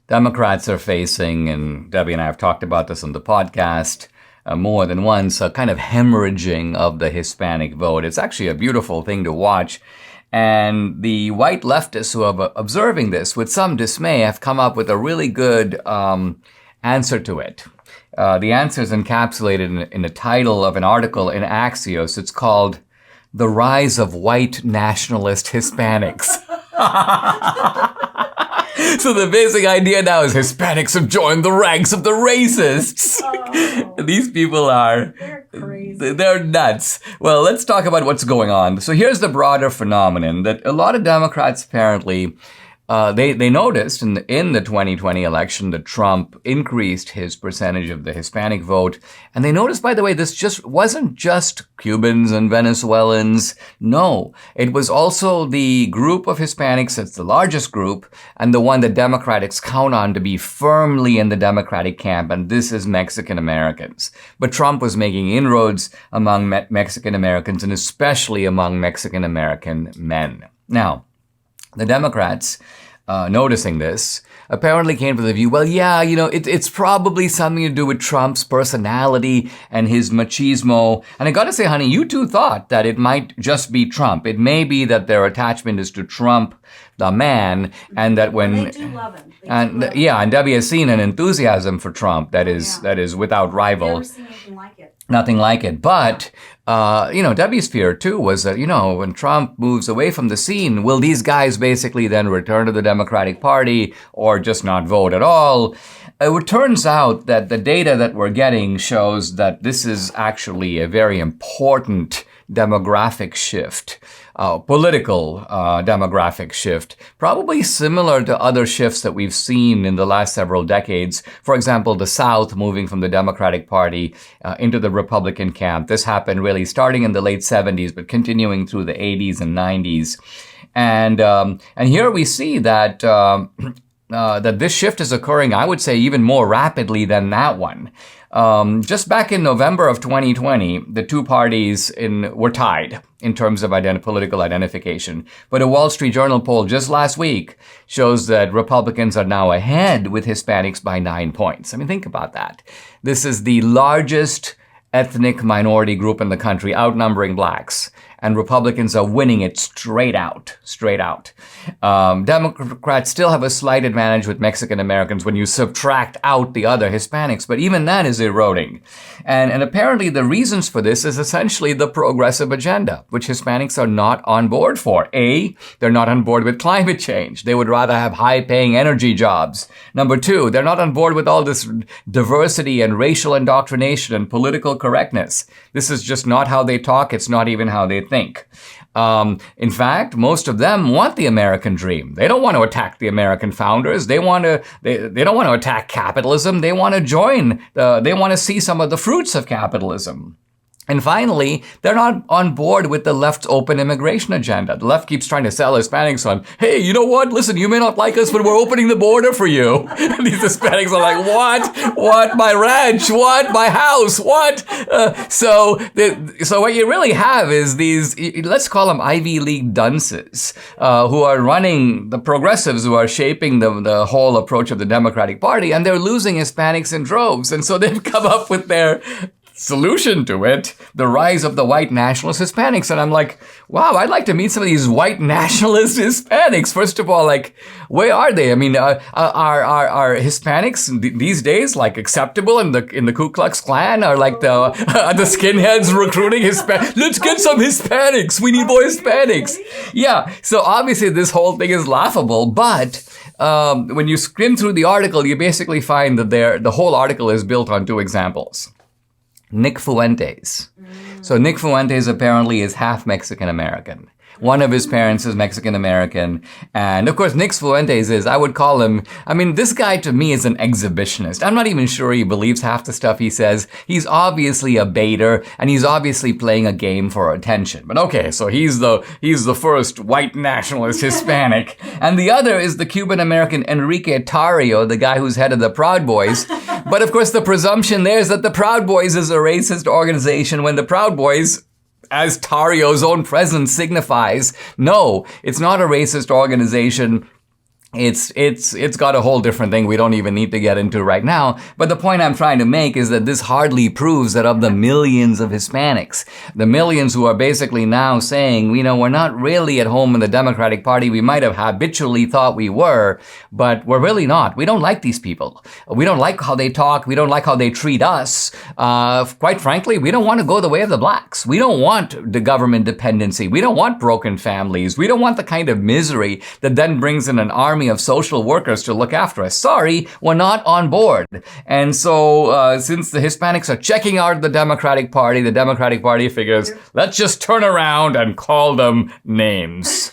Democrats are facing, and Debbie and I have talked about this on the podcast more than once, a kind of hemorrhaging of the Hispanic vote. It's actually a beautiful thing to watch. And the white leftists who are observing this with some dismay have come up with a really good answer to it. The answer is encapsulated in the title of an article in Axios. It's called The Rise of White Nationalist Hispanics. So the basic idea now is Hispanics have joined the ranks of the racists. Oh, these people they're crazy. They're nuts. Well, let's talk about what's going on. So here's the broader phenomenon that a lot of Democrats apparently they noticed in the 2020 election that Trump increased his percentage of the Hispanic vote. And they noticed, by the way, this just wasn't just Cubans and Venezuelans. No, it was also the group of Hispanics that's the largest group and the one that Democrats count on to be firmly in the Democratic camp. And this is Mexican Americans. But Trump was making inroads among Mexican Americans and especially among Mexican American men. Now, the Democrats, noticing this, apparently came to the view, well, yeah, it's probably something to do with Trump's personality and his machismo. And I gotta say, honey, you too thought that it might just be Trump. It may be that their attachment is to Trump, the man, and that when... They do love him. And Debbie has seen an enthusiasm for Trump that is without rival. Never seen anything like it. Nothing like it. But, Debbie's fear too was that, when Trump moves away from the scene, will these guys basically then return to the Democratic Party or just not vote at all? It turns out that the data that we're getting shows that this is actually a very important demographic shift. Political demographic shift, probably similar to other shifts that we've seen in the last several decades. For example, the South moving from the Democratic Party into the Republican camp. This happened really starting in the late 70s, but continuing through the 80s and 90s. And here we see that that this shift is occurring, I would say, even more rapidly than that one. Just back in November of 2020, the two parties were tied in terms of political identification. But a Wall Street Journal poll just last week shows that Republicans are now ahead with Hispanics by 9 points. I mean, think about that. This is the largest ethnic minority group in the country, outnumbering blacks. And Republicans are winning it straight out. Democrats still have a slight advantage with Mexican Americans when you subtract out the other Hispanics, but even that is eroding. And apparently the reasons for this is essentially the progressive agenda, which Hispanics are not on board for. A, they're not on board with climate change. They would rather have high-paying energy jobs. Number two, they're not on board with all this diversity and racial indoctrination and political correctness. This is just not how they talk. It's not even how they think. In fact, most of them want the American dream. They don't want to attack the American founders. They don't want to attack capitalism. They want to they want to see some of the fruits of capitalism. And finally, they're not on board with the left's open immigration agenda. The left keeps trying to sell Hispanics on, hey, you know what? Listen, you may not like us, but we're opening the border for you. And these Hispanics are like, what? What? My ranch? What? My house? What? So what you really have is these, let's call them Ivy League dunces, who are running the progressives, who are shaping the whole approach of the Democratic Party, and they're losing Hispanics in droves. And so they've come up with their solution to it, the rise of the white nationalist Hispanics. And I'm like, wow, I'd like to meet some of these white nationalist Hispanics. First of all, like, where are they? I mean, are Hispanics these days like acceptable in the Ku Klux Klan? Are like the skinheads recruiting Hispanics? Let's get some Hispanics. We need more Hispanics. Yeah. So obviously this whole thing is laughable, but when you skim through the article, you basically find that the whole article is built on two examples. Nick Fuentes. So Nick Fuentes apparently is half Mexican American. One of his parents is Mexican American. And of course, Nick Fuentes is, I would call him, I mean, this guy to me is an exhibitionist. I'm not even sure he believes half the stuff he says. He's obviously a baiter and he's obviously playing a game for attention. But okay, so he's the first white nationalist Hispanic. And the other is the Cuban American Enrique Tarrio, the guy who's head of the Proud Boys. But of course, the presumption there is that the Proud Boys is a racist organization when the Proud Boys, as Tarrio's own presence signifies, no, it's not a racist organization. it's got a whole different thing we don't even need to get into right now. But the point I'm trying to make is that this hardly proves that of the millions of Hispanics, the millions who are basically now saying, we're not really at home in the Democratic Party. We might have habitually thought we were, but we're really not. We don't like these people. We don't like how they talk. We don't like how they treat us. Quite frankly, we don't want to go the way of the blacks. We don't want the government dependency. We don't want broken families. We don't want the kind of misery that then brings in an army of social workers to look after us. Sorry, we're not on board. And so since the Hispanics are checking out the Democratic Party figures, let's just turn around and call them names.